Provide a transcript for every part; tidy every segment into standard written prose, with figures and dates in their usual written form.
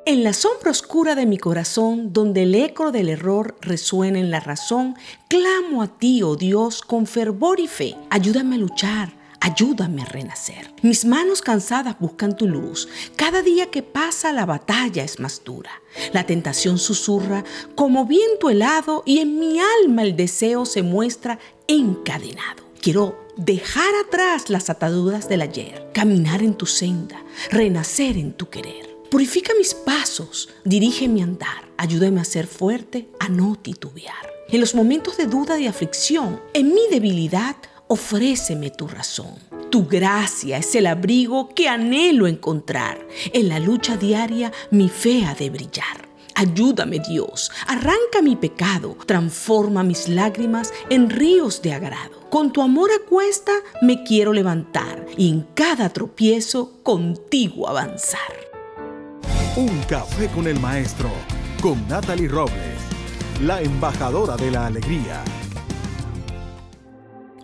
En la sombra oscura de mi corazón, donde el eco del error resuena en la razón, clamo a ti, oh Dios, con fervor y fe. Ayúdame a luchar, ayúdame a renacer. Mis manos cansadas buscan tu luz. Cada día que pasa la batalla es más dura. La tentación susurra como viento helado y en mi alma el deseo se muestra encadenado. Quiero dejar atrás las ataduras del ayer, caminar en tu senda, renacer en tu querer. Purifica mis pasos, dirige mi andar, ayúdame a ser fuerte, a no titubear. En los momentos de duda y aflicción, en mi debilidad, ofréceme tu razón. Tu gracia es el abrigo que anhelo encontrar. En la lucha diaria, mi fe ha de brillar. Ayúdame, Dios, arranca mi pecado, transforma mis lágrimas en ríos de agrado. Con tu amor a cuesta me quiero levantar y en cada tropiezo contigo avanzar. Un café con el maestro, con Natalie Robles, la embajadora de la alegría.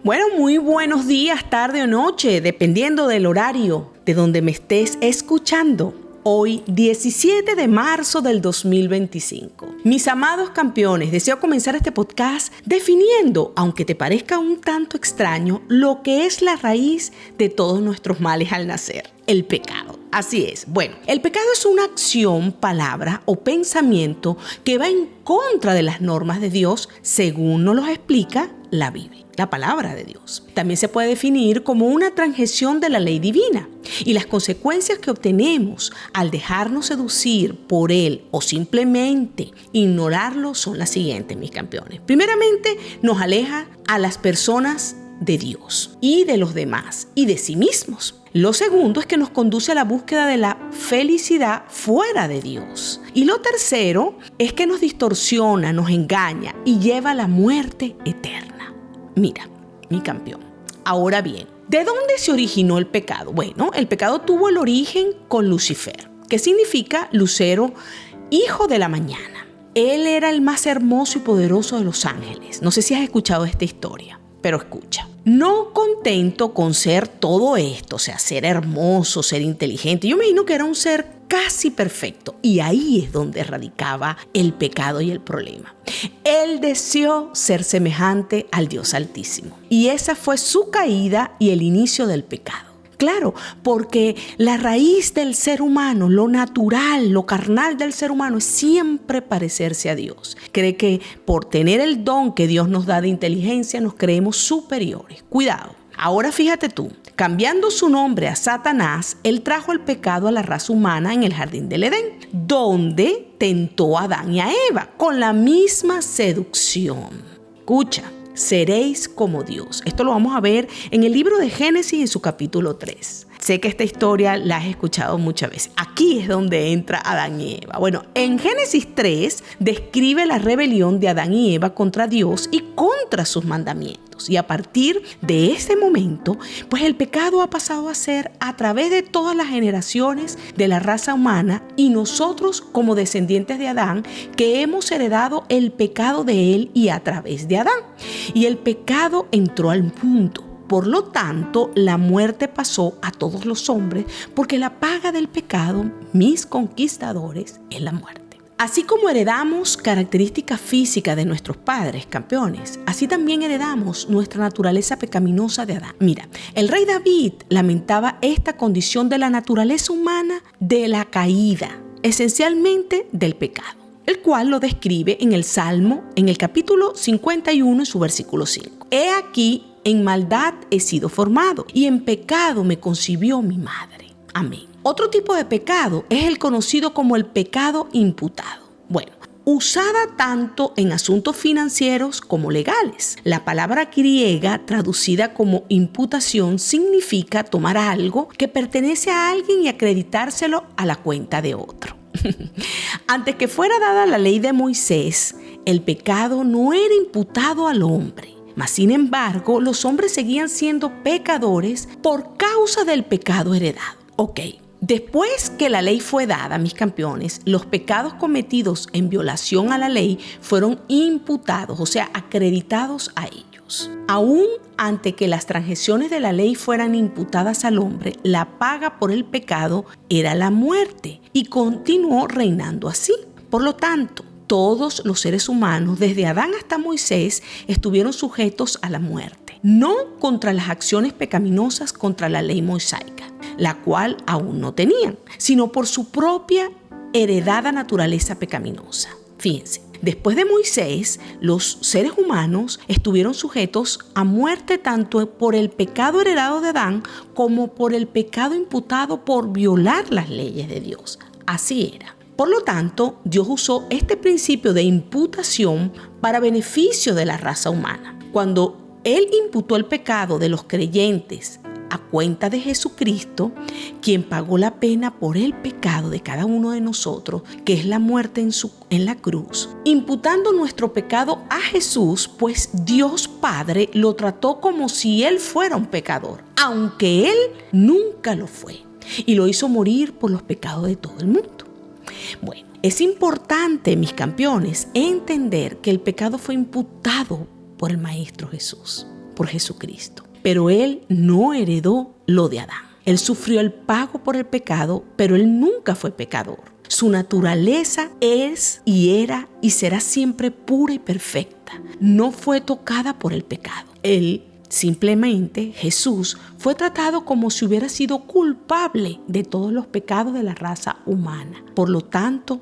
Bueno, muy buenos días, tarde o noche, dependiendo del horario de donde me estés escuchando. Hoy, 17 de marzo del 2025. Mis amados campeones, deseo comenzar este podcast definiendo, aunque te parezca un tanto extraño, lo que es la raíz de todos nuestros males al nacer, el pecado. Así es. Bueno, el pecado es una acción, palabra o pensamiento que va en contra de las normas de Dios, según nos lo explica la Biblia, la palabra de Dios. También se puede definir como una transgresión de la ley divina. Y las consecuencias que obtenemos al dejarnos seducir por él o simplemente ignorarlo son las siguientes, mis campeones. Primeramente, nos aleja a las personas de Dios y de los demás y de sí mismos. Lo segundo es que nos conduce a la búsqueda de la felicidad fuera de Dios. Y lo tercero es que nos distorsiona, nos engaña y lleva a la muerte eterna. Mira, mi campeón. Ahora bien, ¿de dónde se originó el pecado? Bueno, el pecado tuvo el origen con Lucifer, que significa lucero, hijo de la mañana. Él era el más hermoso y poderoso de los ángeles. No sé si has escuchado esta historia, pero escucha. No contento con ser todo esto, o sea, ser hermoso, ser inteligente, yo me imagino que era un ser casi perfecto. Y ahí es donde radicaba el pecado y el problema. Él deseó ser semejante al Dios Altísimo. Y esa fue su caída y el inicio del pecado. Claro, porque la raíz del ser humano, lo natural, lo carnal del ser humano es siempre parecerse a Dios. Cree que por tener el don que Dios nos da de inteligencia nos creemos superiores. Cuidado. Ahora fíjate tú, cambiando su nombre a Satanás, él trajo el pecado a la raza humana en el jardín del Edén, donde tentó a Adán y a Eva con la misma seducción. Escucha. Seréis como Dios. Esto lo vamos a ver en el libro de Génesis en su capítulo 3. Sé que esta historia la has escuchado muchas veces. Aquí es donde entra Adán y Eva. Bueno, en Génesis 3 describe la rebelión de Adán y Eva contra Dios y contra sus mandamientos. Y a partir de ese momento, pues el pecado ha pasado a ser a través de todas las generaciones de la raza humana y nosotros como descendientes de Adán que hemos heredado el pecado de él y a través de Adán. Y el pecado entró al mundo. Por lo tanto, la muerte pasó a todos los hombres porque la paga del pecado, mis conquistadores, es la muerte. Así como heredamos características físicas de nuestros padres, campeones, así también heredamos nuestra naturaleza pecaminosa de Adán. Mira, el rey David lamentaba esta condición de la naturaleza humana de la caída, esencialmente del pecado, el cual lo describe en el Salmo, en el capítulo 51, en su versículo 5. He aquí, en maldad he sido formado, y en pecado me concibió mi madre. Amén. Otro tipo de pecado es el conocido como el pecado imputado. Bueno, usada tanto en asuntos financieros como legales. La palabra griega traducida como imputación significa tomar algo que pertenece a alguien y acreditárselo a la cuenta de otro. Antes que fuera dada la ley de Moisés, el pecado no era imputado al hombre. Mas, sin embargo, los hombres seguían siendo pecadores por causa del pecado heredado. Ok, después que la ley fue dada, mis campeones, los pecados cometidos en violación a la ley fueron imputados, o sea, acreditados a ello. Dios. Aún ante que las transgresiones de la ley fueran imputadas al hombre, la paga por el pecado era la muerte y continuó reinando así. Por lo tanto, todos los seres humanos, desde Adán hasta Moisés, estuvieron sujetos a la muerte, no contra las acciones pecaminosas contra la ley mosaica, la cual aún no tenían, sino por su propia heredada naturaleza pecaminosa. Fíjense, después de Moisés, los seres humanos estuvieron sujetos a muerte tanto por el pecado heredado de Adán como por el pecado imputado por violar las leyes de Dios. Así era. Por lo tanto, Dios usó este principio de imputación para beneficio de la raza humana. Cuando Él imputó el pecado de los creyentes a cuenta de Jesucristo, quien pagó la pena por el pecado de cada uno de nosotros, que es la muerte en la cruz, imputando nuestro pecado a Jesús, pues Dios Padre lo trató como si Él fuera un pecador, aunque Él nunca lo fue, y lo hizo morir por los pecados de todo el mundo. Bueno, es importante, mis campeones, entender que el pecado fue imputado por el Maestro Jesús, por Jesucristo. Pero Él no heredó lo de Adán. Él sufrió el pago por el pecado, pero Él nunca fue pecador. Su naturaleza es y era y será siempre pura y perfecta. No fue tocada por el pecado. Él simplemente, Jesús, fue tratado como si hubiera sido culpable de todos los pecados de la raza humana. Por lo tanto,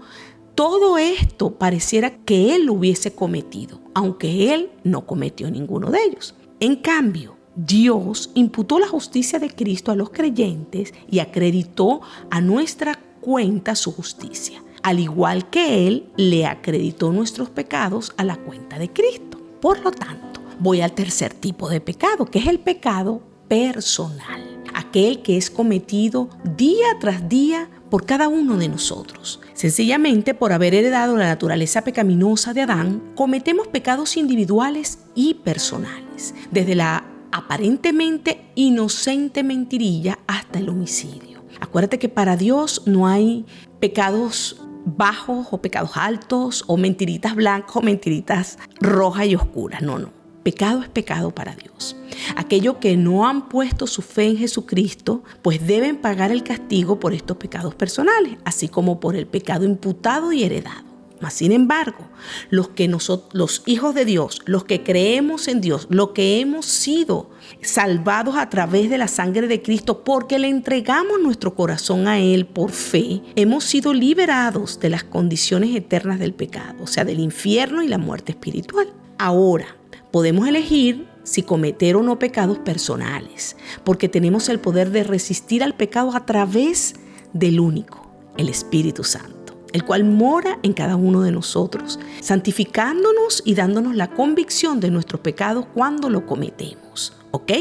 todo esto pareciera que Él lo hubiese cometido, aunque Él no cometió ninguno de ellos. En cambio, Dios imputó la justicia de Cristo a los creyentes y acreditó a nuestra cuenta su justicia, al igual que Él le acreditó nuestros pecados a la cuenta de Cristo. Por lo tanto, voy al tercer tipo de pecado, que es el pecado personal, aquel que es cometido día tras día por cada uno de nosotros. Sencillamente, por haber heredado la naturaleza pecaminosa de Adán, cometemos pecados individuales y personales, desde la aparentemente inocente mentirilla hasta el homicidio. Acuérdate que para Dios no hay pecados bajos o pecados altos o mentiritas blancas o mentiritas rojas y oscuras. No. Pecado es pecado para Dios. Aquellos que no han puesto su fe en Jesucristo, pues deben pagar el castigo por estos pecados personales, así como por el pecado imputado y heredado. Mas, sin embargo, los hijos de Dios, los que creemos en Dios, los que hemos sido salvados a través de la sangre de Cristo, porque le entregamos nuestro corazón a Él por fe, hemos sido liberados de las condiciones eternas del pecado, o sea, del infierno y la muerte espiritual. Ahora, podemos elegir si cometer o no pecados personales, porque tenemos el poder de resistir al pecado a través del único, el Espíritu Santo, el cual mora en cada uno de nosotros, santificándonos y dándonos la convicción de nuestros pecados cuando lo cometemos. ¿Ok?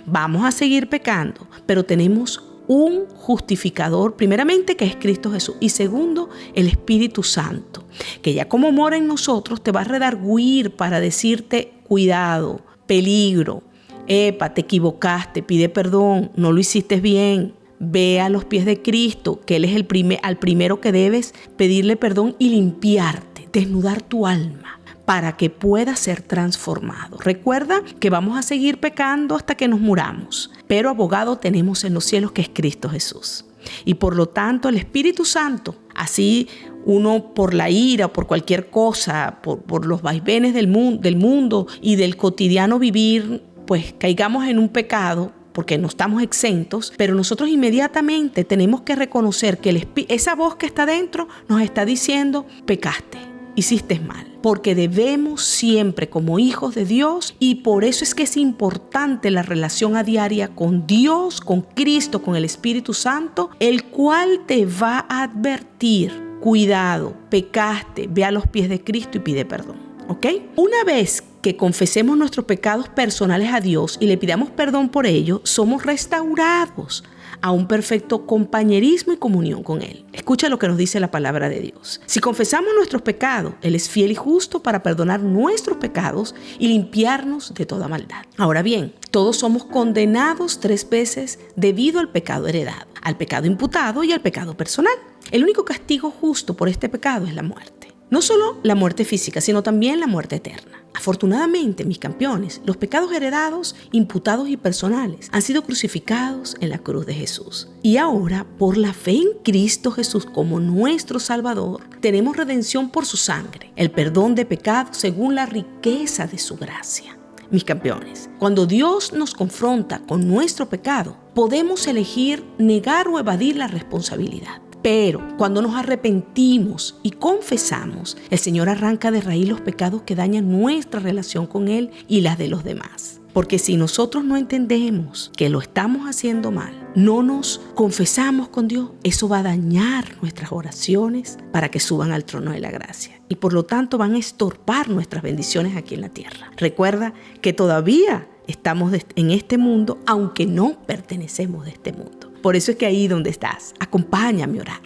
Vamos a seguir pecando, pero tenemos un justificador, primeramente, que es Cristo Jesús, y segundo, el Espíritu Santo, que ya como mora en nosotros te va a redarguir para decirte: cuidado, peligro, epa, te equivocaste, pide perdón, no lo hiciste bien. Ve a los pies de Cristo, que Él es al primero que debes pedirle perdón y limpiarte, desnudar tu alma para que pueda ser transformado. Recuerda que vamos a seguir pecando hasta que nos muramos, pero abogado tenemos en los cielos, que es Cristo Jesús. Y por lo tanto el Espíritu Santo, así uno por la ira, por cualquier cosa, por los vaivenes del mundo y del cotidiano vivir, pues caigamos en un pecado, porque no estamos exentos, pero nosotros inmediatamente tenemos que reconocer que esa voz que está dentro nos está diciendo: pecaste, hiciste mal, porque debemos siempre, como hijos de Dios, y por eso es que es importante la relación a diaria con Dios, con Cristo, con el Espíritu Santo, el cual te va a advertir: cuidado, pecaste, ve a los pies de Cristo y pide perdón. ¿Ok? Una vez que confesemos nuestros pecados personales a Dios y le pidamos perdón por ello, somos restaurados a un perfecto compañerismo y comunión con Él. Escucha lo que nos dice la palabra de Dios. Si confesamos nuestros pecados, Él es fiel y justo para perdonar nuestros pecados y limpiarnos de toda maldad. Ahora bien, todos somos condenados 3 veces debido al pecado heredado, al pecado imputado y al pecado personal. El único castigo justo por este pecado es la muerte. No solo la muerte física, sino también la muerte eterna. Afortunadamente, mis campeones, los pecados heredados, imputados y personales han sido crucificados en la cruz de Jesús. Y ahora, por la fe en Cristo Jesús como nuestro Salvador, tenemos redención por su sangre, el perdón de pecados según la riqueza de su gracia. Mis campeones, cuando Dios nos confronta con nuestro pecado, podemos elegir negar o evadir la responsabilidad. Pero cuando nos arrepentimos y confesamos, el Señor arranca de raíz los pecados que dañan nuestra relación con Él y las de los demás. Porque si nosotros no entendemos que lo estamos haciendo mal, no nos confesamos con Dios, eso va a dañar nuestras oraciones para que suban al trono de la gracia. Y por lo tanto van a estorbar nuestras bendiciones aquí en la tierra. Recuerda que todavía estamos en este mundo, aunque no pertenecemos a este mundo. Por eso es que ahí donde estás, acompáñame a orar.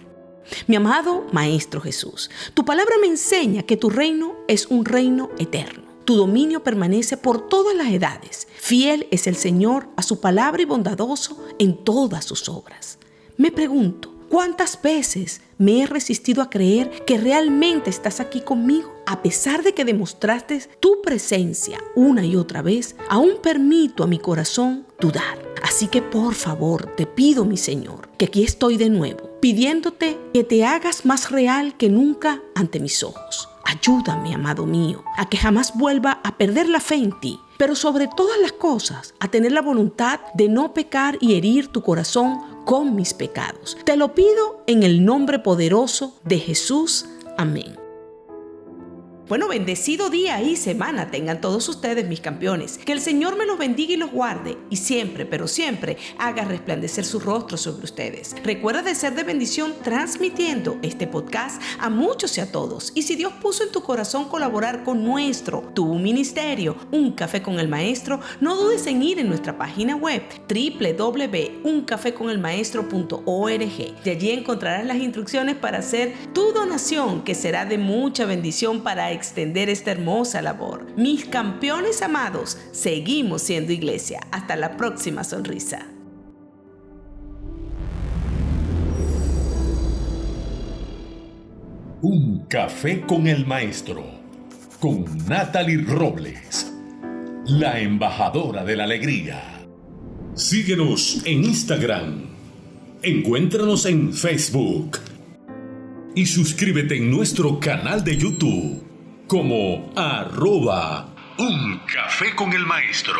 Mi amado Maestro Jesús, tu palabra me enseña que tu reino es un reino eterno. Tu dominio permanece por todas las edades. Fiel es el Señor a su palabra y bondadoso en todas sus obras. Me pregunto, ¿cuántas veces me he resistido a creer que realmente estás aquí conmigo? A pesar de que demostraste tu presencia una y otra vez, aún permito a mi corazón dudar. Así que por favor, te pido, mi Señor, que aquí estoy de nuevo, pidiéndote que te hagas más real que nunca ante mis ojos. Ayúdame, amado mío, a que jamás vuelva a perder la fe en ti, pero sobre todas las cosas, a tener la voluntad de no pecar y herir tu corazón con mis pecados. Te lo pido en el nombre poderoso de Jesús. Amén. Bueno, bendecido día y semana tengan todos ustedes, mis campeones. Que el Señor me los bendiga y los guarde y siempre, pero siempre, haga resplandecer su rostro sobre ustedes. Recuerda de ser de bendición transmitiendo este podcast a muchos y a todos. Y si Dios puso en tu corazón colaborar con tu ministerio, Un Café con el Maestro, no dudes en ir en nuestra página web www.uncafeconelmaestro.org. De allí encontrarás las instrucciones para hacer tu donación, que será de mucha bendición para extender esta hermosa labor. Mis campeones amados, seguimos siendo iglesia. Hasta la próxima sonrisa. Un café con el maestro, con Natalie Robles, la embajadora de la alegría. Síguenos en Instagram, encuéntranos en Facebook y suscríbete en nuestro canal de YouTube como @Un Café con el Maestro.